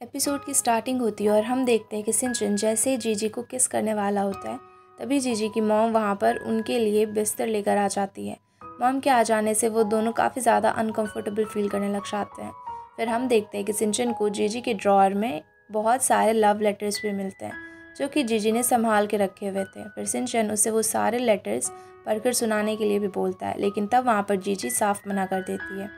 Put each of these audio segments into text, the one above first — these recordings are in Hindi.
एपिसोड की स्टार्टिंग होती है और हम देखते हैं कि सिंचन जैसे ही जीजी को किस करने वाला होता है तभी जीजी की मॉम वहाँ पर उनके लिए बिस्तर लेकर आ जाती है। मॉम के आ जाने से वो दोनों काफ़ी ज़्यादा अनकंफर्टेबल फील करने लग जाते हैं। फिर हम देखते हैं कि सिंचन को जीजी के ड्रॉअर में बहुत सारे लव लेटर्स भी मिलते हैं जो कि जीजी ने संभाल के रखे हुए थे। फिर सिंचन उसे वो सारे लेटर्स पढ़कर सुनाने के लिए भी बोलता है, लेकिन तब वहाँ पर जीजी साफ मना कर देती है।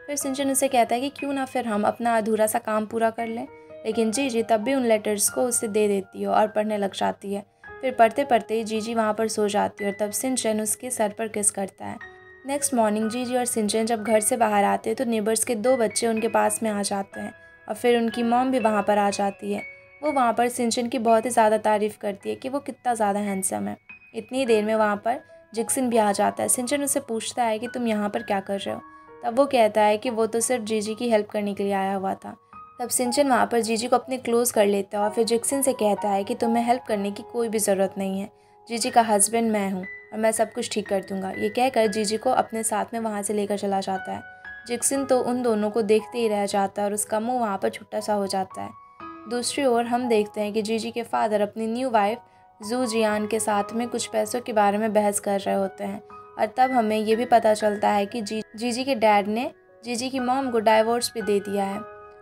फिर सिंचन उसे कहता है कि क्यों ना फिर हम अपना अधूरा सा काम पूरा कर लें, लेकिन जीजी तब भी उन लेटर्स को उसे दे देती है और पढ़ने लग जाती है। फिर पढ़ते पढ़ते ही जीजी वहाँ पर सो जाती है और तब सिंचन उसके सर पर किस करता है। नेक्स्ट मॉर्निंग जीजी और सिंचन जब घर से बाहर आते हैं तो नेबर्स के 2 बच्चे उनके पास में आ जाते हैं और फिर उनकी मॉम भी वहाँ पर आ जाती है। वो वहाँ पर सिंचन की बहुत ही ज़्यादा तारीफ़ करती है कि वो कितना ज़्यादा हैंडसम है। इतनी देर में वहाँ पर जिक्सन भी आ जाता है। सिंचन उससे पूछता है कि तुम यहाँ पर क्या कर रहे हो। तब वो कहता है कि वो तो सिर्फ जीजी की हेल्प करने के लिए आया हुआ था। तब सिंचन वहाँ पर जीजी को अपने क्लोज कर लेता है और फिर जिक्सन से कहता है कि तुम्हें हेल्प करने की कोई भी ज़रूरत नहीं है, जीजी का हस्बैंड मैं हूँ और मैं सब कुछ ठीक कर दूँगा। ये कहकर जीजी को अपने साथ में वहाँ से लेकर चला जाता है। जिक्सन तो उन दोनों को देखते ही रह जाता है और उसका मुँह वहाँ पर छुट्टा सा हो जाता है। दूसरी ओर हम देखते हैं कि जीजी के फादर अपनी न्यू वाइफ जू जियान के साथ में कुछ पैसों के बारे में बहस कर रहे होते हैं और तब हमें ये भी पता चलता है कि जीजी के डैड ने जीजी की मॉम को डाइवोर्स भी दे दिया है।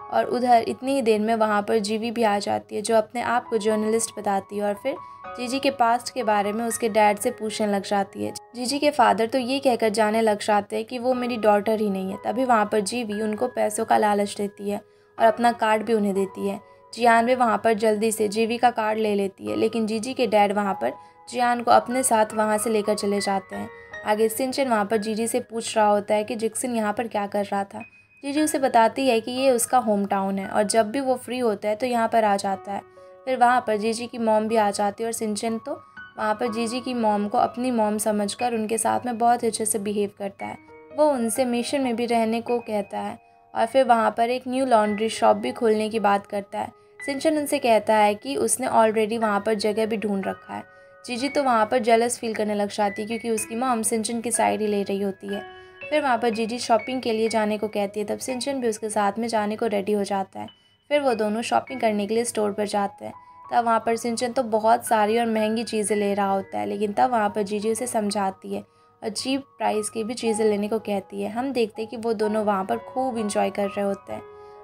और उधर इतनी ही देर में वहाँ पर जीवी भी आ जाती है जो अपने आप को जर्नलिस्ट बताती है और फिर जीजी के पास्ट के बारे में उसके डैड से पूछने लग जाती है। जीजी के फादर तो ये कहकर जाने लग जाते हैं कि वो मेरी डॉटर ही नहीं है। तभी वहाँ पर जीवी उनको पैसों का लालच देती है और अपना कार्ड भी उन्हें देती है। जियान भी वहाँ पर जल्दी से जीवी का कार्ड ले लेती है, लेकिन जीजी के डैड वहाँ पर जियान को अपने साथ वहाँ से लेकर चले जाते हैं। आगे सिंचन वहाँ पर जीजी से पूछ रहा होता है कि जिक्सन यहाँ पर क्या कर रहा था। जीजी उसे बताती है कि ये उसका होम टाउन है और जब भी वो फ्री होता है तो यहाँ पर आ जाता है। फिर वहाँ पर जीजी की मॉम भी आ जाती है और सिंचन तो वहाँ पर जीजी की मॉम को अपनी मॉम समझकर उनके साथ में बहुत अच्छे से बिहेव करता है। वो उनसे मिशन में भी रहने को कहता है और फिर वहाँ पर एक न्यू लॉन्ड्री शॉप भी खोलने की बात करता है। सिंचन उनसे कहता है कि उसने ऑलरेडी वहाँ पर जगह भी ढूंढ रखा है। जीजी तो वहाँ पर जेलस फील करने लग जाती है क्योंकि उसकी मॉम सिंचन की साइड ही ले रही होती है। फिर वहाँ पर जीजी शॉपिंग के लिए जाने को कहती है। तब सिंचन भी उसके साथ में जाने को रेडी हो जाता है। फिर वो दोनों शॉपिंग करने के लिए स्टोर पर जाते हैं। तब वहाँ पर सिंचन तो बहुत सारी और महंगी चीज़ें ले रहा होता है, लेकिन तब वहाँ पर जीजी उसे समझाती है और चीप प्राइस की भी चीज़ें लेने को कहती है। हम देखते हैं कि वो दोनों वहाँ पर खूब इंजॉय कर रहे होते हैं।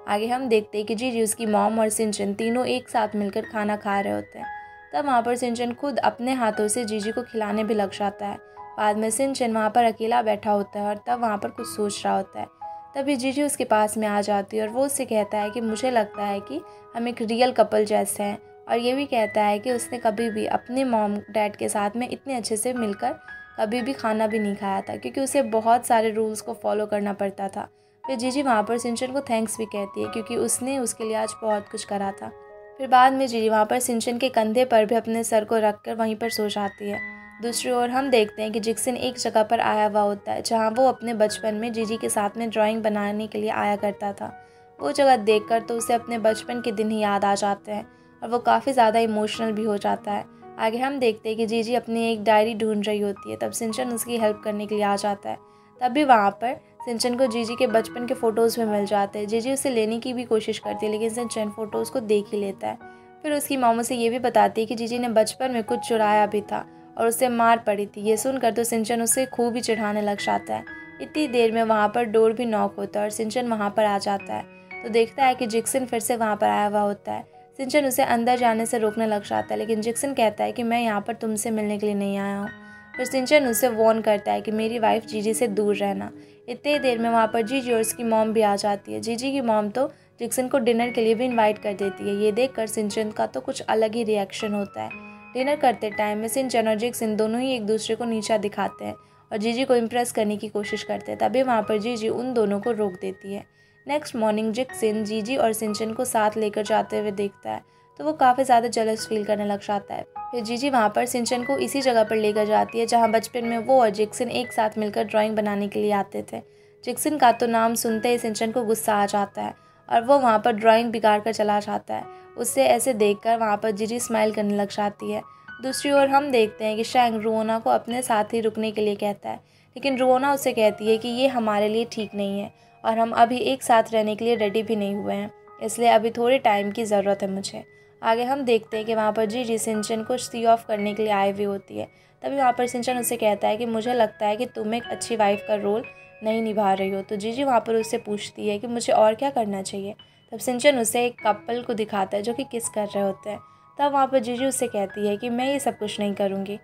आगे हम देखते हैं कि जीजी, उसकी मॉम और सिंचन तीनों एक साथ मिलकर खाना खा रहे होते हैं। तब वहाँ पर सिंचन खुद अपने हाथों से जीजी को खिलाने भी लग जाता है। बाद में सिंचन वहाँ पर अकेला बैठा होता है और तब वहाँ पर कुछ सोच रहा होता है। तभी जीजी उसके पास में आ जाती है और वो उससे कहता है कि मुझे लगता है कि हम एक रियल कपल जैसे हैं, और ये भी कहता है कि उसने कभी भी अपने मॉम डैड के साथ में इतने अच्छे से मिलकर कभी भी खाना भी नहीं खाया था, क्योंकि उसे बहुत सारे रूल्स को फॉलो करना पड़ता था। फिर जीजी वहाँ पर सिंचन को थैंक्स भी कहती है क्योंकि उसने उसके लिए आज बहुत कुछ करा था। फिर बाद में जीजी वहाँ पर सिंचन के कंधे पर भी अपने सर को रख कर वहीं पर सो जाती है। दूसरी ओर हम देखते हैं कि जिक्सन एक जगह पर आया हुआ होता है जहाँ वो अपने बचपन में जीजी के साथ में ड्राइंग बनाने के लिए आया करता था। वो जगह देखकर तो उसे अपने बचपन के दिन ही याद आ जाते हैं और वो काफ़ी ज़्यादा इमोशनल भी हो जाता है। आगे हम देखते हैं कि जीजी अपनी एक डायरी ढूंढ रही होती है। तब सिंचन उसकी हेल्प करने के लिए आ जाता है। तब भी वहाँ पर सिंचन को जीजी के बचपन के फ़ोटोज़ में मिल जाते हैं। जीजी उसे लेने की भी कोशिश करती है, लेकिन सिंचन फ़ोटोज़ को देख ही लेता है। फिर उसकी मॉम उसे ये भी बताती है कि जीजी ने बचपन में कुछ चुराया भी था और उससे मार पड़ी थी। ये सुनकर तो सिंचन उसे खूब ही चिढ़ाने लग जाता है। इतनी देर में वहाँ पर डोर भी नॉक होता है और सिंचन वहाँ पर आ जाता है तो देखता है कि जिक्सन फिर से वहाँ पर आया हुआ होता है। सिंचन उसे अंदर जाने से रोकने लग जाता है, लेकिन जिक्सन कहता है कि मैं यहाँ पर तुमसे मिलने के लिए नहीं आया हूँ। फिर सिंचन उसे वार्न करता है कि मेरी वाइफ जीजी से दूर रहना। इतनी देर में वहाँ पर जीजी और उसकी मॉम भी आ जाती है। जीजी की मॉम तो जिक्सन को डिनर के लिए भी इनवाइट कर देती है। ये देखकर सिंचन का तो कुछ अलग ही रिएक्शन होता है। डिनर करते टाइम में सिंचन और जिक्सन दोनों ही एक दूसरे को नीचा दिखाते हैं और जीजी को इम्प्रेस करने की कोशिश करते हैं। तभी वहाँ पर जीजी उन दोनों को रोक देती है। नेक्स्ट मॉर्निंग जिक्सन जीजी और सिंचन को साथ लेकर जाते हुए देखता है तो वो काफ़ी ज़्यादा जेलस फील करने लग जाता है। फिर जीजी वहाँ पर सिंचन को इसी जगह पर लेकर जाती है जहाँ बचपन में वो और जिक्सन एक साथ मिलकर ड्राइंग बनाने के लिए आते थे। जिक्सन का तो नाम सुनते ही सिंचन को गुस्सा आ जाता है और वो वहाँ पर ड्राइंग बिगाड़ कर चला जाता है। उससे ऐसे देखकर वहाँ पर जीजी स्माइल करने लग जाती है। दूसरी ओर हम देखते हैं कि शैंग रुओना को अपने साथ ही रुकने के लिए कहता है, लेकिन रुओना उससे कहती है कि ये हमारे लिए ठीक नहीं है और हम अभी एक साथ रहने के लिए रेडी भी नहीं हुए हैं। इसलिए अभी थोड़े टाइम की ज़रूरत है मुझे। आगे हम देखते हैं कि वहाँ पर जीजी सिंचन को सी ऑफ करने के लिए आई हुई होती है। तभी वहाँ पर सिंचन उससे कहता है कि मुझे लगता है कि तुम एक अच्छी वाइफ का रोल नहीं निभा रही हो। तो जीजी वहाँ पर उससे पूछती है कि मुझे और क्या करना चाहिए। तब सिंचन उसे एक कपल को दिखाता है जो कि किस कर रहे होते हैं। तब वहाँ पर जीजी उससे कहती है कि मैं ये सब कुछ नहीं करूँगी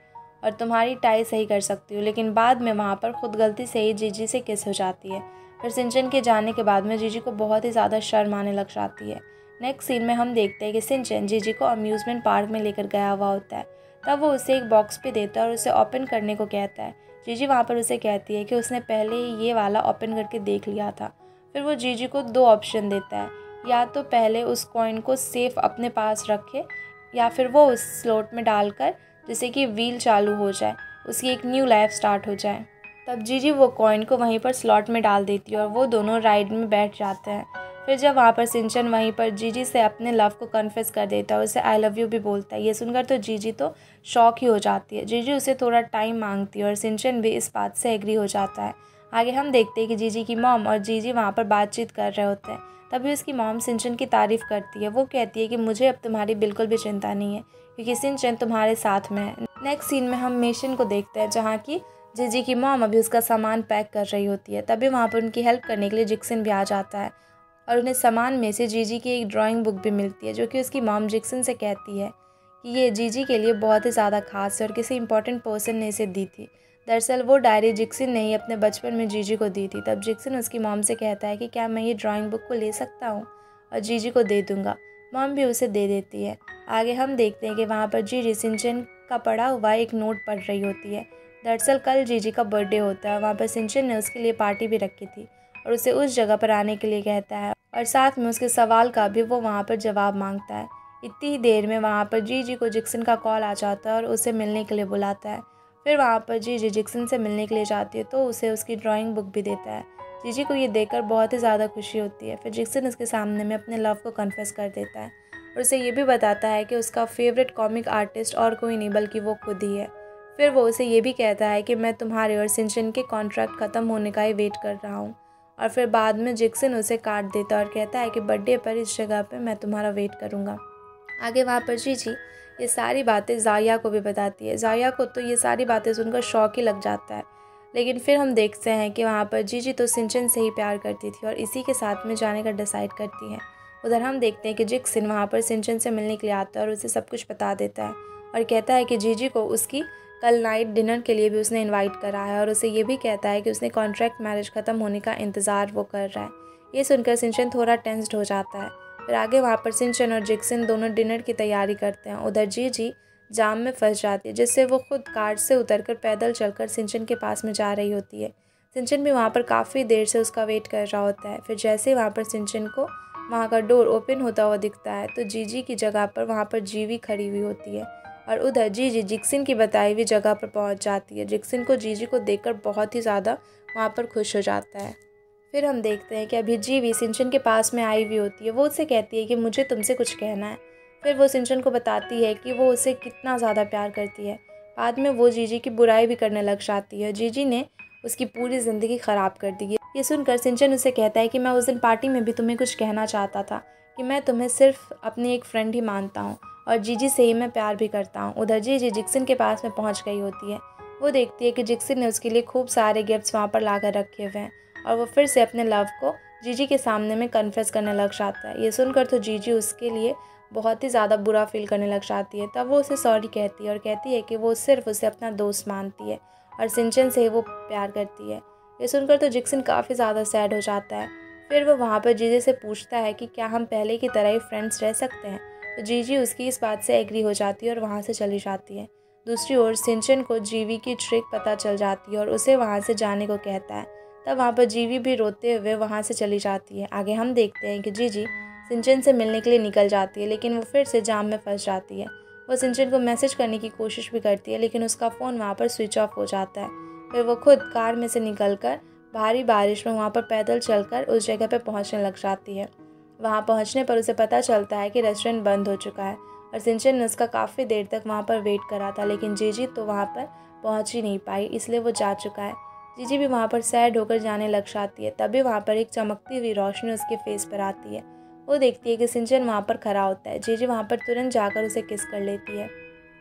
और तुम्हारी टाई सही कर सकती हूँ। लेकिन बाद में वहाँ पर खुद गलती से ही जीजी से किस हो जाती है। फिर सिंचन के जाने के बाद में जीजी को बहुत ही ज़्यादा शर्म आने लग जाती है। नेक्स्ट सीन में हम देखते हैं कि सिंचन जीजी को अम्यूज़मेंट पार्क में लेकर गया हुआ होता है। तब वो उसे एक बॉक्स पे देता है और उसे ओपन करने को कहता है। जीजी वहाँ पर उसे कहती है कि उसने पहले ही ये वाला ओपन करके देख लिया था। फिर वो जीजी को 2 ऑप्शन देता है, या तो पहले उस कॉइन को सेफ अपने पास रखे या फिर वो उस स्लॉट में डालकर जिससे कि व्हील चालू हो जाए, उसकी एक न्यू लाइफ स्टार्ट हो जाए। तब जीजी वो कॉइन को वहीं पर स्लॉट में डाल देती है और वो दोनों राइड में बैठ जाते हैं। फिर जब वहाँ पर सिंचन वहीं पर जीजी से अपने लव को कन्फेस कर देता है, उसे आई लव यू भी बोलता है। ये सुनकर तो जीजी तो शॉक ही हो जाती है। जीजी उसे थोड़ा टाइम मांगती है और सिंचन भी इस बात से एग्री हो जाता है। आगे हम देखते हैं कि जीजी की मॉम और जीजी वहाँ पर बातचीत कर रहे होते हैं। तभी उसकी मॉम सिंचन की तारीफ़ करती है। वो कहती है कि मुझे अब तुम्हारी बिल्कुल भी चिंता नहीं है क्योंकि सिंचन तुम्हारे साथ में है। नेक्स्ट सीन में हम मेशन को देखते हैं जहाँ की जीजी की मॉम अभी उसका सामान पैक कर रही होती है। तभी वहाँ पर उनकी हेल्प करने के लिए जिक्सन भी आ जाता है और उन्हें सामान में से जीजी की एक ड्राइंग बुक भी मिलती है जो कि उसकी मॉम जिक्सन से कहती है कि ये जीजी के लिए बहुत ही ज़्यादा खास है और किसी इंपॉर्टेंट पर्सन ने इसे दी थी। दरअसल वो डायरी जिक्सन ने ही अपने बचपन में जीजी को दी थी। तब जिक्सन उसकी मॉम से कहता है कि क्या मैं ये ड्राइंग बुक को ले सकता हूँ और जीजी को दे दूँगा। मॉम भी उसे दे देती है। आगे हम देखते हैं कि वहाँ पर जीजी सिंचन का पढ़ा हुआ एक नोट पढ़ रही होती है। दरअसल कल जीजी का बर्थडे होता है। वहाँ पर सिंचन ने उसके लिए पार्टी भी रखी थी और उसे उस जगह पर आने के लिए कहता है और साथ में उसके सवाल का भी वो वहाँ पर जवाब मांगता है। इतनी ही देर में वहाँ पर जीजी को जिक्सन का कॉल आ जाता है और उसे मिलने के लिए बुलाता है। फिर वहाँ पर जीजी जिक्सन से मिलने के लिए जाती है तो उसे उसकी ड्राइंग बुक भी देता है। जीजी को ये देखकर बहुत ही ज़्यादा खुशी होती है। फिर जिक्सन उसके सामने में अपने लव को कन्फेस कर देता है और उसे ये भी बताता है कि उसका फेवरेट कॉमिक आर्टिस्ट और कोई नहीं बल्कि वो खुद ही है। फिर वो उसे ये भी कहता है कि मैं तुम्हारे और सिंचन के कॉन्ट्रैक्ट ख़त्म होने का ही वेट कर रहा हूँ। और फिर बाद में जिक्सन उसे काट देता है और कहता है कि बर्थडे पर इस जगह पे मैं तुम्हारा वेट करूँगा। आगे वहाँ पर जीजी ये सारी बातें जाया को भी बताती है। जाया को तो ये सारी बातें सुनकर शौक ही लग जाता है। लेकिन फिर हम देखते हैं कि वहाँ पर जीजी तो सिंचन से ही प्यार करती थी और इसी के साथ में जाने का डिसाइड करती है। उधर हम देखते हैं कि जिक्सन वहाँ पर सिंचन से मिलने के लिए आता है और उसे सब कुछ बता देता है और कहता है कि जीजी को उसकी कल नाइट डिनर के लिए भी उसने इनवाइट करा है और उसे ये भी कहता है कि उसने कॉन्ट्रैक्ट मैरिज ख़त्म होने का इंतज़ार वो कर रहा है। ये सुनकर सिंचन थोड़ा टेंस्ड हो जाता है। फिर आगे वहाँ पर सिंचन और जिक्सन दोनों डिनर की तैयारी करते हैं। उधर जीजी जाम में फंस जाती है जिससे वो खुद कार से उतरकर पैदल चलकर सिंचन के पास में जा रही होती है। सिंचन भी वहाँ पर काफ़ी देर से उसका वेट कर रहा होता है। फिर जैसे ही वहाँ पर सिंचन को वहाँ का डोर ओपन होता हुआ दिखता है तो जीजी की जगह पर वहाँ पर जीवी खड़ी हुई होती है और उधर जीजी जिक्सन की बताई हुई जगह पर पहुँच जाती है। जिक्सन को जीजी को देखकर बहुत ही ज़्यादा वहाँ पर खुश हो जाता है। फिर हम देखते हैं कि अभी जीवी सिंचन के पास में आई हुई होती है। वो उससे कहती है कि मुझे तुमसे कुछ कहना है। फिर वो सिंचन को बताती है कि वो उसे कितना ज़्यादा प्यार करती है। बाद में वो जीजी की बुराई भी करने लग जाती है। जीजी ने उसकी पूरी ज़िंदगी ख़राब कर दी है। ये सुनकर सिंचन उसे कहता है कि मैं उस दिन पार्टी में भी तुम्हें कुछ कहना चाहता था कि मैं तुम्हें सिर्फ अपनी एक फ्रेंड ही मानता हूँ और जीजी से ही मैं प्यार भी करता हूँ। उधर जीजी जिक्सन के पास में पहुँच गई होती है। वो देखती है कि जिक्सन ने उसके लिए खूब सारे गिफ्ट्स वहाँ पर ला कर रखे हुए हैं और वो फिर से अपने लव को जीजी के सामने में कन्फेस करने लग जाता है। ये सुनकर तो जीजी उसके लिए बहुत ही ज़्यादा बुरा फील करने लग जाती है। तब वो उसे सॉरी कहती है और कहती है कि वो सिर्फ उसे अपना दोस्त मानती है और सिंचन से वो प्यार करती है। ये सुनकर तो जिक्सन काफ़ी ज़्यादा सैड हो जाता है। फिर वो वहाँ पर जीजी से पूछता है कि क्या हम पहले की तरह ही फ्रेंड्स रह सकते हैं। तो जीजी उसकी इस बात से एग्री हो जाती है और वहाँ से चली जाती है। दूसरी ओर सिंचन को जीवी की ट्रिक पता चल जाती है और उसे वहाँ से जाने को कहता है। तब वहाँ पर जीवी भी रोते हुए वहाँ से चली जाती है। आगे हम देखते हैं कि जीजी सिंचन से मिलने के लिए निकल जाती है लेकिन वो फिर से जाम में फंस जाती है। वो सिंचन को मैसेज करने की कोशिश भी करती है लेकिन उसका फ़ोन वहाँ पर स्विच ऑफ हो जाता है। फिर वो खुद कार में से निकलकर भारी बारिश में वहाँ पर पैदल चलकर उस जगह पर पहुँचने लग जाती है। वहाँ पहुँचने पर उसे पता चलता है कि रेस्टोरेंट बंद हो चुका है और सिंचन ने उसका काफ़ी देर तक वहाँ पर वेट करा था लेकिन जीजी तो वहाँ पर पहुँच ही नहीं पाई, इसलिए वो जा चुका है। जीजी भी वहाँ पर सैड होकर जाने लग जाती है। तभी वहाँ पर एक चमकती हुई रोशनी उसके फेस पर आती है। वो देखती है कि सिंचन वहाँ पर खड़ा होता है। जीजी वहाँ पर तुरंत जाकर उसे किस कर लेती है।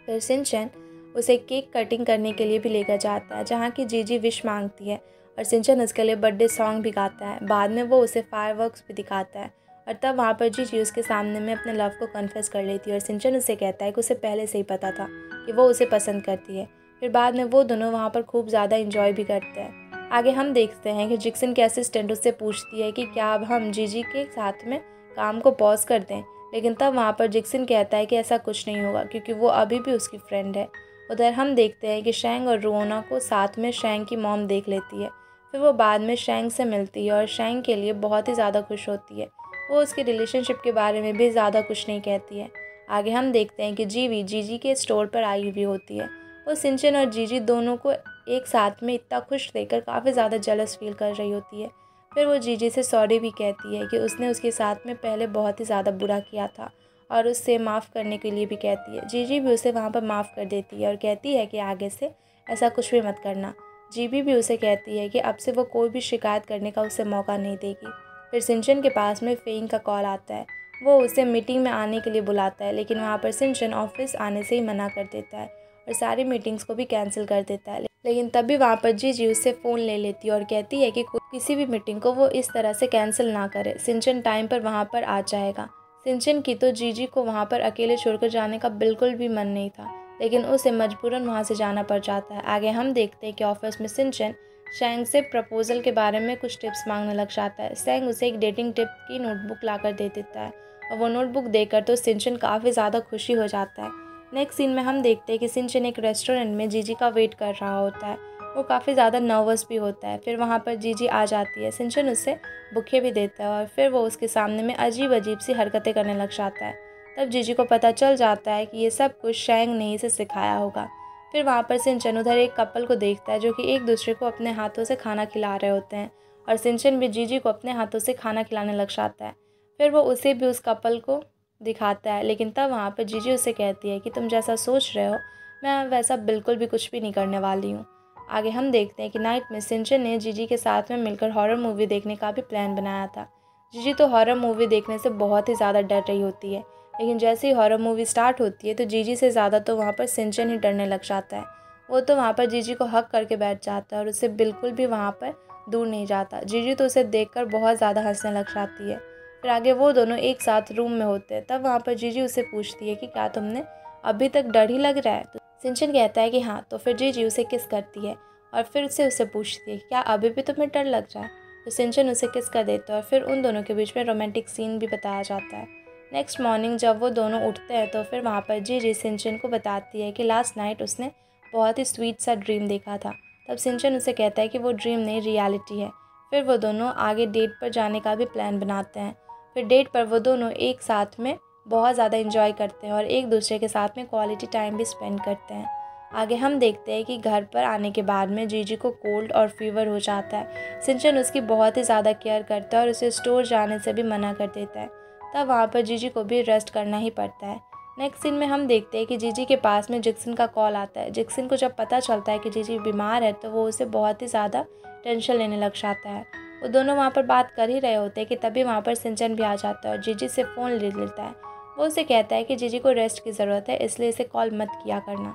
फिर सिंचन उसे केक कटिंग करने के लिए भी लेकर जाता है, जहाँ की जीजी विश मांगती है और सिंचन उसके लिए बर्थडे सॉन्ग भी गाता है। बाद में वो उसे फायरवर्क्स भी दिखाता है और तब वहाँ पर जीजी उसके सामने में अपने लव को कन्फेस कर लेती है और सिंचन उसे कहता है कि उसे पहले से ही पता था कि वो उसे पसंद करती है। फिर बाद में वो दोनों वहाँ पर खूब ज़्यादा इंजॉय भी करते हैं। आगे हम देखते हैं कि जिक्सन की असिस्टेंट उससे पूछती है कि क्या अब हम जीजी के साथ में काम को पॉज कर दें, लेकिन तब वहाँ पर जिक्सन कहता है कि ऐसा कुछ नहीं होगा क्योंकि वो अभी भी उसकी फ्रेंड है। उधर हम देखते हैं कि शैंग और रोना को साथ में शैंग की मॉम देख लेती है। फिर वो बाद में शैंग से मिलती है और शैंग के लिए बहुत ही ज़्यादा खुश होती है। वो उसके रिलेशनशिप के बारे में भी ज़्यादा कुछ नहीं कहती है। आगे हम देखते हैं कि जीवी जीजी के स्टोर पर आई हुई होती है। वो सिंचन और जीजी दोनों को एक साथ में इतना खुश देखकर काफ़ी ज़्यादा जेलस फील कर रही होती है। फिर वो जीजी से सॉरी भी कहती है कि उसने उसके साथ में पहले बहुत ही ज़्यादा बुरा किया था और उससे माफ़ करने के लिए भी कहती है। जीजी भी उसे वहाँ पर माफ़ कर देती है और कहती है कि आगे से ऐसा कुछ भी मत करना। जीबी भी उसे कहती है कि अब से वो कोई भी शिकायत करने का उसे मौका नहीं देगी। फिर सिंचन के पास में फेइंग का कॉल आता है। वो उसे मीटिंग में आने के लिए बुलाता है, लेकिन वहाँ पर सिंचन ऑफिस आने से ही मना कर देता है और सारी मीटिंग्स को भी कैंसिल कर देता है। लेकिन तभी वहाँ पर जीजी उससे फ़ोन ले लेती है और कहती है कि किसी भी मीटिंग को वो इस तरह से कैंसिल ना करे, सिंचन टाइम पर वहाँ पर आ जाएगा। सिंचन की तो जीजी को वहाँ पर अकेले छोड़कर जाने का बिल्कुल भी मन नहीं था, लेकिन उसे मजबूरन वहाँ से जाना पड़ जाता है। आगे हम देखते हैं कि ऑफिस में सिंचन शैंग से प्रपोजल के बारे में कुछ टिप्स मांगने लग जाता है। शैंग उसे एक डेटिंग टिप की नोटबुक लाकर दे देता है और वो नोटबुक देकर तो सिंचन काफ़ी ज़्यादा खुशी हो जाता है। नेक्स्ट सीन में हम देखते हैं कि सिंचन एक रेस्टोरेंट में जीजी का वेट कर रहा होता है। वो काफ़ी ज़्यादा नर्वस भी होता है। फिर वहाँ पर जीजी आ जाती है। सिंचन उससे बुके भी देता है और फिर वो उसके सामने में अजीब अजीब सी हरकतें करने लग जाता है। तब जीजी को पता चल जाता है कि ये सब कुछ शैंग ने इसे सिखाया होगा। फिर वहाँ पर सिंचन उधर एक कपल को देखता है जो कि एक दूसरे को अपने हाथों से खाना खिला रहे होते हैं और सिंचन भी जीजी को अपने हाथों से खाना खिलाने लग जाता है। फिर वो उसे भी उस कपल को दिखाता है, लेकिन तब वहाँ पर जीजी उससे कहती है कि तुम जैसा सोच रहे हो मैं वैसा बिल्कुल भी कुछ भी नहीं करने वाली हूँ। आगे हम देखते हैं कि नाइट में सिंचन ने जीजी के साथ में मिलकर हॉरर मूवी देखने का भी प्लान बनाया था। जीजी तो हॉरर मूवी देखने से बहुत ही ज़्यादा डर रही होती है, लेकिन जैसे ही हॉरर मूवी स्टार्ट होती है तो जीजी से ज़्यादा तो वहाँ पर सिंचन ही डरने लग जाता है। वो तो वहाँ पर जीजी को हक करके बैठ जाता है और उससे बिल्कुल भी वहाँ पर दूर नहीं जाता। जीजी तो उसे देखकर बहुत ज़्यादा हंसने लग जाती है। फिर आगे वो दोनों एक साथ रूम में होते हैं। तब वहाँ पर जीजी उसे पूछती है कि क्या तुमने अभी तक डर ही लग रहा है? तो सिंचन कहता है कि हाँ। तो फिर जीजी उसे किस करती है और फिर उससे पूछती है क्या अभी भी तुम्हें डर लग रहा है? तो सिंचन उसे किस कर देता है और फिर उन दोनों के बीच में रोमांटिक सीन भी बताया जाता है। नेक्स्ट मॉर्निंग जब वो दोनों उठते हैं तो फिर वहाँ पर जीजी सिंचन को बताती है कि लास्ट नाइट उसने बहुत ही स्वीट सा ड्रीम देखा था। तब सिंचन उसे कहता है कि वो ड्रीम नहीं रियलिटी है। फिर वो दोनों आगे डेट पर जाने का भी प्लान बनाते हैं। फिर डेट पर वो दोनों एक साथ में बहुत ज़्यादा इंजॉय करते हैं और एक दूसरे के साथ में क्वालिटी टाइम भी स्पेंड करते हैं। आगे हम देखते हैं कि घर पर आने के बाद में जीजी को कोल्ड और फीवर हो जाता है। सिंचन उसकी बहुत ही ज़्यादा केयर करता है और उसे स्टोर जाने से भी मना कर देता है। तब वहाँ पर जीजी को भी रेस्ट करना ही पड़ता है। नेक्स्ट सीन में हम देखते हैं कि जीजी के पास में जिक्सन का कॉल आता है। जिक्सन को जब पता चलता है कि जीजी बीमार है तो वो उसे बहुत ही ज़्यादा टेंशन लेने लग जाता है। वो दोनों वहाँ पर बात कर ही रहे होते हैं कि तभी वहाँ पर सिंचन भी आ जाता है और जीजी से फ़ोन ले लेता है। वो उसे कहता है कि जीजी को रेस्ट की ज़रूरत है, इसलिए इसे कॉल मत किया करना।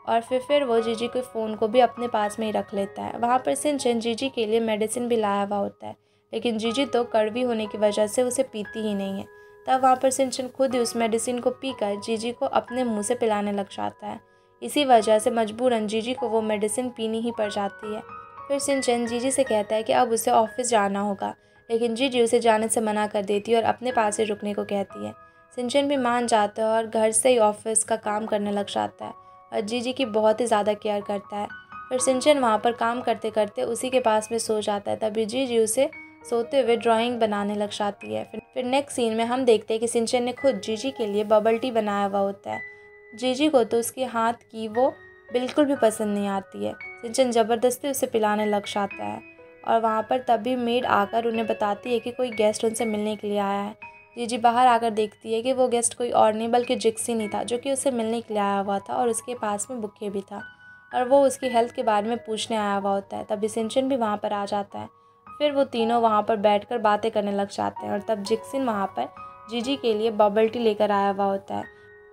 और फिर वो जीजी के फ़ोन को भी अपने पास में ही रख लेता है। वहाँ पर सिंचन जीजी के लिए मेडिसिन भी लाया हुआ होता है, लेकिन जीजी तो कड़वी होने की वजह से उसे पीती ही नहीं है। तब वहाँ पर सिंचन खुद ही उस मेडिसिन को पीकर जीजी को अपने मुंह से पिलाने लग जाता है। इसी वजह से मजबूरन जीजी को वो मेडिसिन पीनी ही पड़ जाती है। फिर सिंचन जीजी से कहता है कि अब उसे ऑफिस जाना होगा, लेकिन जीजी उसे जाने से मना कर देती है और अपने पास ही रुकने को कहती है। सिंचन भी मान जाता है और घर से ही ऑफिस का काम करने लग जाता है और जीजी की बहुत ही ज़्यादा केयर करता है। फिर सिंचन वहाँ पर काम करते करते उसी के पास में सो जाता है। तभी जीजी उसे सोते हुए ड्राइंग बनाने लग जाती है। फिर नेक्स्ट सीन में हम देखते हैं कि सिंचन ने खुद जीजी के लिए बबल टी बनाया हुआ होता है। जीजी को तो उसके हाथ की वो बिल्कुल भी पसंद नहीं आती है। सिंचन ज़बरदस्ती उसे पिलाने लग जाता है और वहाँ पर तभी मेड आकर उन्हें बताती है कि कोई गेस्ट उनसे मिलने के लिए आया है। जीजी बाहर आकर देखती है कि वो गेस्ट कोई और नहीं बल्कि जिक्सन ही था, जो कि उससे मिलने के लिए आया हुआ था और उसके पास में बुके भी था और वो उसकी हेल्थ के बारे में पूछने आया हुआ होता है। तभी सिंचन भी वहाँ पर आ जाता है। फिर वो तीनों वहाँ पर बैठकर बातें करने लग जाते हैं और तब जिक्सिन वहाँ पर जीजी के लिए बबल टी लेकर आया हुआ होता है।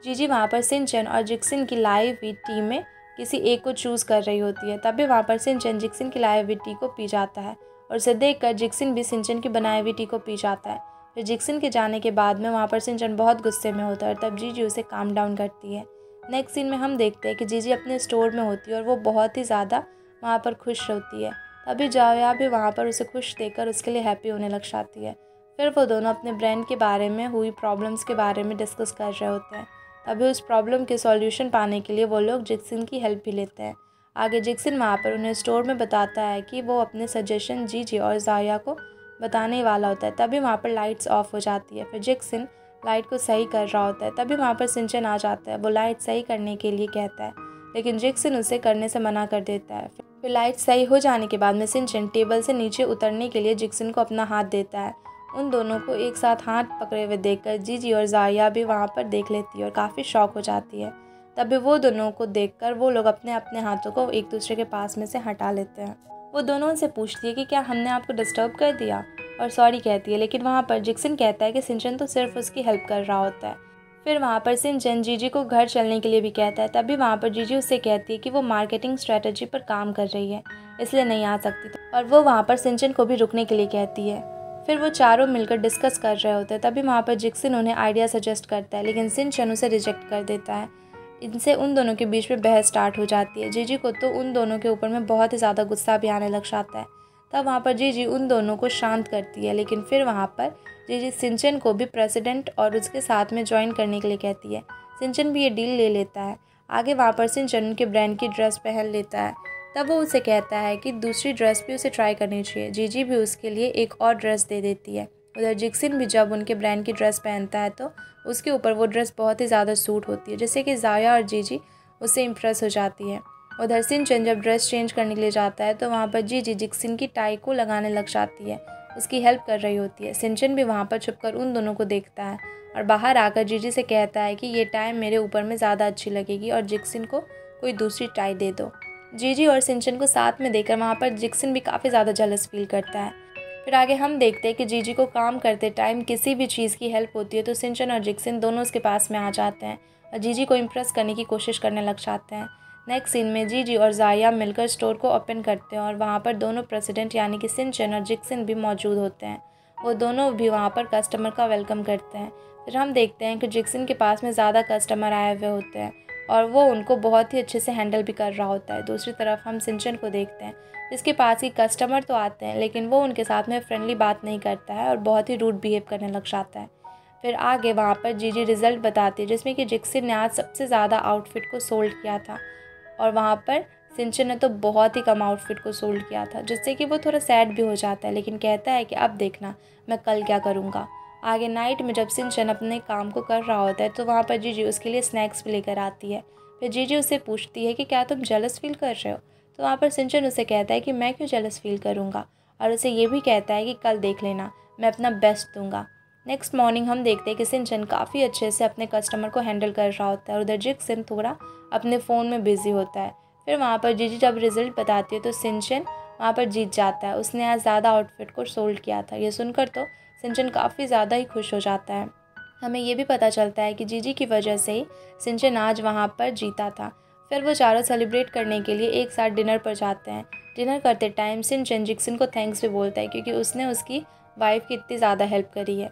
जीजी वहाँ पर सिंचन और जिक्सिन की लाई हुई टी में किसी एक को चूज़ कर रही होती है। तभी वहाँ पर सिंचन जिक्सिन की लाई हुई टी को पी जाता है और उसे देखकर जिक्सिन भी सिंचन की बनाई हुई टी को पी जाता है। फिर जिक्सिन के जाने के बाद में वहाँ पर सिंचन बहुत गुस्से में होता है और तब जीजी उसे काम डाउन करती है। नेक्स्ट सीन में हम देखते हैं कि जीजी अपने स्टोर में होती है और वो बहुत ही ज़्यादा वहाँ पर खुश होती है। तभी जाओया भी वहाँ पर उसे खुश देखकर उसके लिए हैप्पी होने लग जाती है। फिर वो दोनों अपने ब्रांड के बारे में हुई प्रॉब्लम्स के बारे में डिस्कस कर रहे होते हैं। तभी उस प्रॉब्लम के सॉल्यूशन पाने के लिए वो लोग जिक्सिन की हेल्प भी लेते हैं। आगे जिक्सिन वहाँ पर उन्हें स्टोर में बताता है कि वो अपने सजेशन जीजी और जाया को बताने वाला होता है। तभी वहाँ पर लाइट्स ऑफ हो जाती है। फिर जिक्सिन लाइट को सही कर रहा होता है। तभी वहाँ पर सिंचन आ जाता है। वो लाइट सही करने के लिए कहता है, लेकिन जिक्सिन उसे करने से मना कर देता है। फिर लाइट सही हो जाने के बाद में सिंचन टेबल से नीचे उतरने के लिए जिक्सिन को अपना हाथ देता है। उन दोनों को एक साथ हाथ पकड़े हुए देखकर जीजी और जाया भी वहाँ पर देख लेती है और काफ़ी शॉक हो जाती है। तभी वो दोनों को देखकर वो लोग अपने अपने हाथों को एक दूसरे के पास में से हटा लेते हैं। वो दोनों उनसे पूछती है कि क्या हमने आपको डिस्टर्ब कर दिया, और सॉरी कहती है, लेकिन वहाँ पर जिक्सिन कहता है कि सिंचन तो सिर्फ उसकी हेल्प कर रहा होता है। फिर वहाँ पर सिंचन जीजी को घर चलने के लिए भी कहता है। तभी वहाँ पर जीजी उससे कहती है कि वो मार्केटिंग स्ट्रेटजी पर काम कर रही है, इसलिए नहीं आ सकती, और वो वहाँ पर सिंचन को भी रुकने के लिए कहती है। फिर वो चारों मिलकर डिस्कस कर रहे होते हैं। तभी वहाँ पर जिक्सिन उन्हें आइडिया सजेस्ट करता है, लेकिन सिंचन उसे रिजेक्ट कर देता है। इनसे उन दोनों के बीच में बहस स्टार्ट हो जाती है। जीजी को तो उन दोनों के ऊपर में बहुत ही ज़्यादा गुस्सा भी आने लग जाता है। तब वहाँ पर जीजी उन दोनों को शांत करती है, लेकिन फिर वहाँ पर जीजी सिंचन को भी प्रेसिडेंट और उसके साथ में ज्वाइन करने के लिए कहती है। सिंचन भी ये डील ले लेता है। आगे वहाँ पर सिंचन उनके ब्रांड की ड्रेस पहन लेता है। तब वो उसे कहता है कि दूसरी ड्रेस भी उसे ट्राई करनी चाहिए। जीजी भी उसके लिए एक और ड्रेस दे देती है। उधर जिक्सिन भी जब उनके ब्रांड की ड्रेस पहनता है तो उसके ऊपर वो ड्रेस बहुत ही ज़्यादा सूट होती है, जिससे कि जाया और जीजी उससे इम्प्रेस हो जाती है। उधर सिंचन जब ड्रेस चेंज करने के लिए जाता है तो वहाँ पर जीजी जिक्सिन की टाई को लगाने लग जाती है, उसकी हेल्प कर रही होती है। सिंचन भी वहाँ पर छुपकर उन दोनों को देखता है और बाहर आकर जीजी से कहता है कि ये टाई मेरे ऊपर में ज़्यादा अच्छी लगेगी और जिक्सिन को कोई दूसरी टाई दे दो। जीजी और सिंचन को साथ में देखकर वहाँ पर जिक्सिन भी काफ़ी ज़्यादा जेलस फील करता है। फिर आगे हम देखते हैं कि जीजी को काम करते टाइम किसी भी चीज़ की हेल्प होती है तो सिंचन और जिक्सिन दोनों उसके पास में आ जाते हैं और जीजी को इम्प्रेस करने की कोशिश करने लग जाते हैं। नेक्स्ट सीन में जीजी और जाया मिलकर स्टोर को ओपन करते हैं और वहाँ पर दोनों प्रेसिडेंट यानी कि सिंचन और जिक्सिन भी मौजूद होते हैं। वो दोनों भी वहाँ पर कस्टमर का वेलकम करते हैं। फिर हम देखते हैं कि जिक्सिन के पास में ज़्यादा कस्टमर आए हुए होते हैं और वो उनको बहुत ही अच्छे से हैंडल भी कर रहा होता है। दूसरी तरफ हम सिंचन को देखते हैं, जिसके पास ही कस्टमर तो आते हैं लेकिन वो उनके साथ में फ्रेंडली बात नहीं करता है और बहुत ही रूड बिहेव करने लग जाता है। फिर आगे वहाँ पर जीजी रिजल्ट बताती है, जिसमें कि जिक्सिन ने आज सबसे ज़्यादा आउटफिट को सोल्ड किया था और वहाँ पर सिंचन ने तो बहुत ही कम आउटफिट को सोल्ड किया था, जिससे कि वो थोड़ा सैड भी हो जाता है, लेकिन कहता है कि अब देखना मैं कल क्या करूँगा। आगे नाइट में जब सिंचन अपने काम को कर रहा होता है तो वहाँ पर जीजी उसके लिए स्नैक्स भी लेकर आती है। फिर जीजी उससे पूछती है कि क्या तुम जेलस फील कर रहे हो, तो वहाँ पर सिंचन उसे कहता है कि मैं क्यों जेलस फील करूँगा, और उसे ये भी कहता है कि कल देख लेना मैं अपना बेस्ट दूंगा। नेक्स्ट मॉर्निंग हम देखते हैं कि सिंचन काफ़ी अच्छे से अपने कस्टमर को हैंडल कर रहा होता है और उधर जिक्सिन थोड़ा अपने फ़ोन में बिजी होता है। फिर वहाँ पर जीजी जब रिजल्ट बताती है तो सिंचन वहाँ पर जीत जाता है, उसने आज ज़्यादा आउटफिट को सोल्ड किया था। ये सुनकर तो सिंचन काफ़ी ज़्यादा ही खुश हो जाता है। हमें ये भी पता चलता है कि जीजी की वजह से ही सिंचन आज वहाँ पर जीता था। फिर वो चारों सेलिब्रेट करने के लिए एक साथ डिनर पर जाते हैं। डिनर करते टाइम सिंचन जिक्सिन को थैंक्स भी बोलता है क्योंकि उसने उसकी वाइफ की इतनी ज़्यादा हेल्प करी है।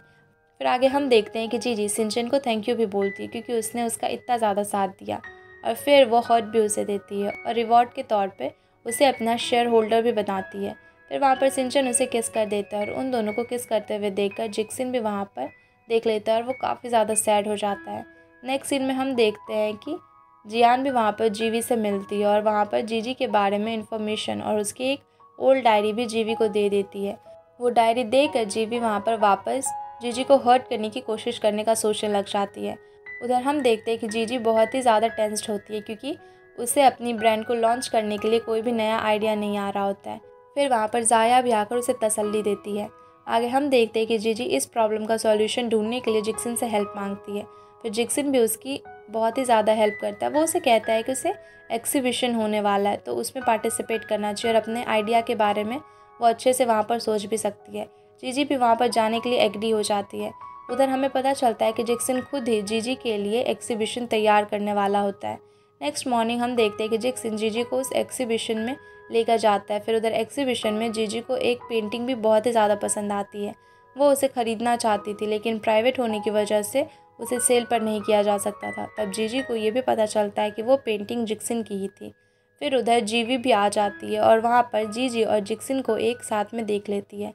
फिर आगे हम देखते हैं कि जीजी सिंचन को थैंक यू भी बोलती है क्योंकि उसने उसका इतना ज़्यादा साथ दिया, और फिर वो हर्ट भी उसे देती है और रिवॉर्ड के तौर पे उसे अपना शेयर होल्डर भी बनाती है। फिर वहाँ पर सिंचन उसे किस कर देता है और उन दोनों को किस करते हुए देखकर जिक्सिन भी वहाँ पर देख लेता है और वो काफ़ी ज़्यादा सैड हो जाता है। नेक्स्ट सीन में हम देखते हैं कि जियान भी वहाँ पर जीवी से मिलती है और वहाँ पर जीजी के बारे में इंफॉर्मेशन और उसकी एक ओल्ड डायरी भी जीवी को दे देती है। वो डायरी देकर जीवी वहाँ पर वापस जीजी को हर्ट करने की कोशिश करने का सोचने लग जाती है। उधर हम देखते हैं कि जीजी बहुत ही ज़्यादा टेंस्ड होती है क्योंकि उसे अपनी ब्रांड को लॉन्च करने के लिए कोई भी नया आइडिया नहीं आ रहा होता है। फिर वहाँ पर जाया भी आकर उसे तसल्ली देती है। आगे हम देखते हैं कि जीजी इस प्रॉब्लम का सॉल्यूशन ढूंढने के लिए जिक्सिन से हेल्प मांगती है। फिर जिक्सिन भी उसकी बहुत ही ज़्यादा हेल्प करता है। वो उसे कहता है कि उसे एग्जीबिशन होने वाला है तो उसमें पार्टिसिपेट करना चाहिए और अपने आइडिया के बारे में वो अच्छे से वहाँ पर सोच भी सकती है। जीजी भी वहाँ पर जाने के लिए एग्री हो जाती है। उधर हमें पता चलता है कि जैक्सन खुद ही जीजी के लिए एग्जीबिशन तैयार करने वाला होता है। नेक्स्ट मॉर्निंग हम देखते हैं कि जैक्सन जीजी को उस एग्जीबिशन में लेकर जाता है। फिर उधर एग्जीबिशन में जीजी को एक पेंटिंग भी बहुत ही ज़्यादा पसंद आती है। वो उसे ख़रीदना चाहती थी, लेकिन प्राइवेट होने की वजह से उसे सेल पर नहीं किया जा सकता था। तब जीजी को ये भी पता चलता है कि वो पेंटिंग जैक्सन की ही थी। फिर उधर जीवी भी आ जाती है और वहाँ पर जीजी और जैक्सन को एक साथ में देख लेती है।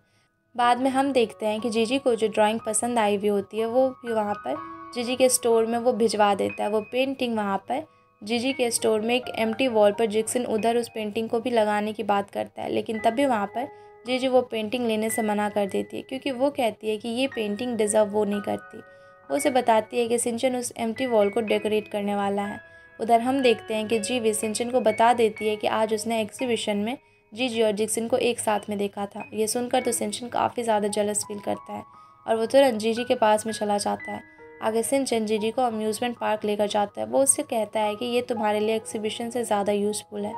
बाद में हम देखते हैं कि जीजी को जो ड्राइंग पसंद आई हुई होती है वो भी वहाँ पर जीजी के स्टोर में वो भिजवा देता है। वो पेंटिंग वहाँ पर जीजी के स्टोर में एक एम्प्टी वॉल पर जैक्सन उधर उस पेंटिंग को भी लगाने की बात करता है, लेकिन तभी वहाँ पर जीजी वो पेंटिंग लेने से मना कर देती है, क्योंकि वो कहती है कि ये पेंटिंग डिज़र्व वो नहीं करती। वो उसे बताती है कि सिंचन उस एम्प्टी वॉल को डेकोरेट करने वाला है। उधर हम देखते हैं कि जीवी सिंचन को बता देती है कि आज उसने एग्जीबिशन में जीजी और जैक्सन को एक साथ में देखा था। ये सुनकर तो सिंचन काफ़ी ज़्यादा जेलस फील करता है और वो तुरंत जीजी के पास में चला जाता है। आगे सिंचन जीजी को अम्यूज़मेंट पार्क लेकर जाता है। वो उससे कहता है कि ये तुम्हारे लिए एग्जीबिशन से ज़्यादा यूज़फुल है।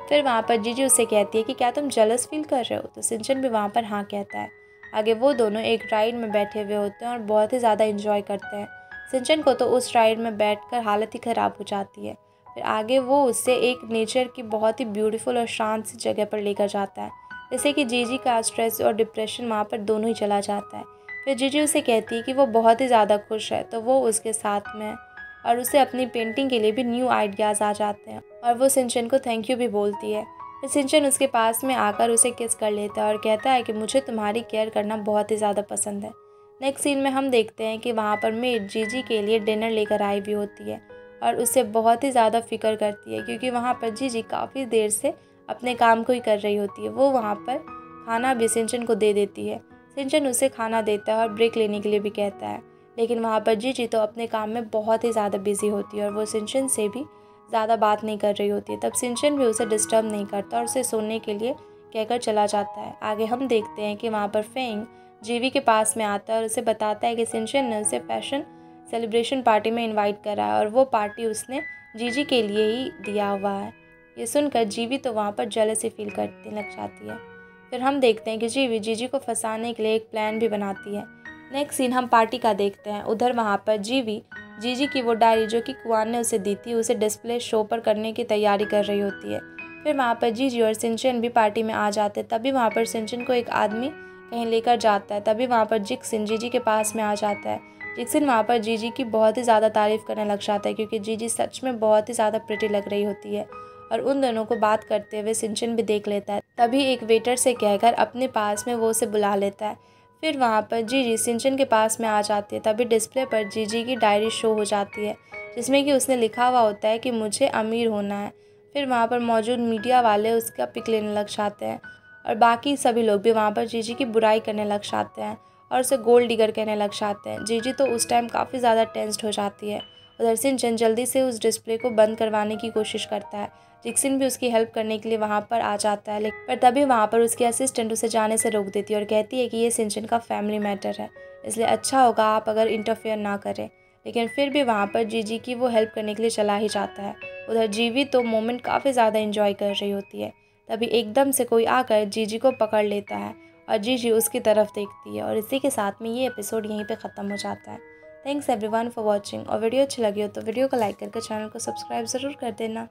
फिर वहाँ पर जीजी उससे कहती है कि क्या तुम जेलस फील कर रहे हो, तो सिंचन भी वहाँ पर हाँ कहता है। आगे वो दोनों एक राइड में बैठे हुए होते हैं और बहुत ही ज़्यादा इंजॉय करते हैं। सिंचन को तो उस राइड में बैठकर हालत ही ख़राब हो जाती है। फिर आगे वो उससे एक नेचर की बहुत ही ब्यूटीफुल और शांत सी जगह पर लेकर जाता है, जैसे कि जीजी का स्ट्रेस और डिप्रेशन वहाँ पर दोनों ही चला जाता है। फिर जीजी उसे कहती है कि वो बहुत ही ज़्यादा खुश है, तो वो उसके साथ में है और उसे अपनी पेंटिंग के लिए भी न्यू आइडियाज़ आ जाते हैं और वो सिंचन को थैंक यू भी बोलती है। फिर सिंचन उसके पास में आकर उसे किस कर लेता है और कहता है कि मुझे तुम्हारी केयर करना बहुत ही ज़्यादा पसंद है। नेक्स्ट सीन में हम देखते हैं कि वहाँ पर मेड जीजी के लिए डिनर लेकर आई हुई होती है और उससे बहुत ही ज़्यादा फिक्र करती है, क्योंकि वहाँ पर जीजी काफ़ी देर से अपने काम को ही कर रही होती है। वो वहाँ पर खाना भी सिंचन को दे देती है। सिंचन उसे खाना देता है और ब्रेक लेने के लिए भी कहता है, लेकिन वहाँ पर जीजी तो अपने काम में बहुत ही ज़्यादा बिजी होती है और वो सिंचन से भी ज़्यादा बात नहीं कर रही होती है। तब सिंचन भी उसे डिस्टर्ब नहीं करता और उसे सोने के लिए कहकर चला जाता है। आगे हम देखते हैं कि वहाँ पर फेंग जीवी के पास में आता है और उसे बताता है कि सिंचन ने उसे फैशन सेलिब्रेशन पार्टी में इनवाइट करा है और वो पार्टी उसने जीजी के लिए ही दिया हुआ है। ये सुनकर जीवी तो वहाँ पर जेलसी फील करने लग जाती है। फिर हम देखते हैं कि जीवी जीजी को फंसाने के लिए एक प्लान भी बनाती है। नेक्स्ट सीन हम पार्टी का देखते हैं। उधर वहाँ पर जीवी जीजी की वो डायरी जो कि कुआन ने उसे दी थी उसे डिस्प्ले शो पर करने की तैयारी कर रही होती है। फिर वहाँ पर जीजी और सिंचन भी पार्टी में आ जाते हैं। तभी वहाँ पर सिंचन को एक आदमी कहीं लेकर जाता है। तभी वहाँ पर जैक्सन जीजी के पास में आ जाता है। जैक्सन वहाँ पर जीजी की बहुत ही ज़्यादा तारीफ़ करने लग जाता है, क्योंकि जीजी सच में बहुत ही ज़्यादा प्रिटी लग रही होती है और उन दोनों को बात करते हुए सिंचन भी देख लेता है। तभी एक वेटर से कहकर अपने पास में वो उसे बुला लेता है। फिर वहाँ पर जीजी सिंचन के पास में आ जाती है। तभी डिस्प्ले पर जीजी की डायरी शो हो जाती है, जिसमें कि उसने लिखा हुआ होता है कि मुझे अमीर होना है। फिर वहाँ पर मौजूद मीडिया वाले उसका पिक लेने लग जाते हैं और बाकी सभी लोग भी वहाँ पर जीजी की बुराई करने लग जाते हैं और उसे गोल्ड डिगर कहने लग जाते हैं। जीजी तो उस टाइम काफ़ी ज़्यादा टेंस्ड हो जाती है। उधर सिंचन जल्दी से उस डिस्प्ले को बंद करवाने की कोशिश करता है। जैक्सन भी उसकी हेल्प करने के लिए वहाँ पर आ जाता है, लेकिन पर तभी वहाँ पर उसकी असिस्टेंट उसे जाने से रोक देती है और कहती है कि ये सिंचन का फैमिली मैटर है, इसलिए अच्छा होगा आप अगर इंटरफेयर ना करें। लेकिन फिर भी वहाँ पर जीजी की वो हेल्प करने के लिए चला ही जाता है। उधर जीवी तो मोमेंट काफ़ी ज़्यादा इंजॉय कर रही होती है। तभी एकदम से कोई आकर जीजी को पकड़ लेता है और जीजी उसकी तरफ देखती है और इसी के साथ में ये एपिसोड यहीं पे ख़त्म हो जाता है। Thanks everyone for watching. और वीडियो अच्छी लगी हो तो वीडियो को लाइक करके चैनल को सब्सक्राइब ज़रूर कर देना।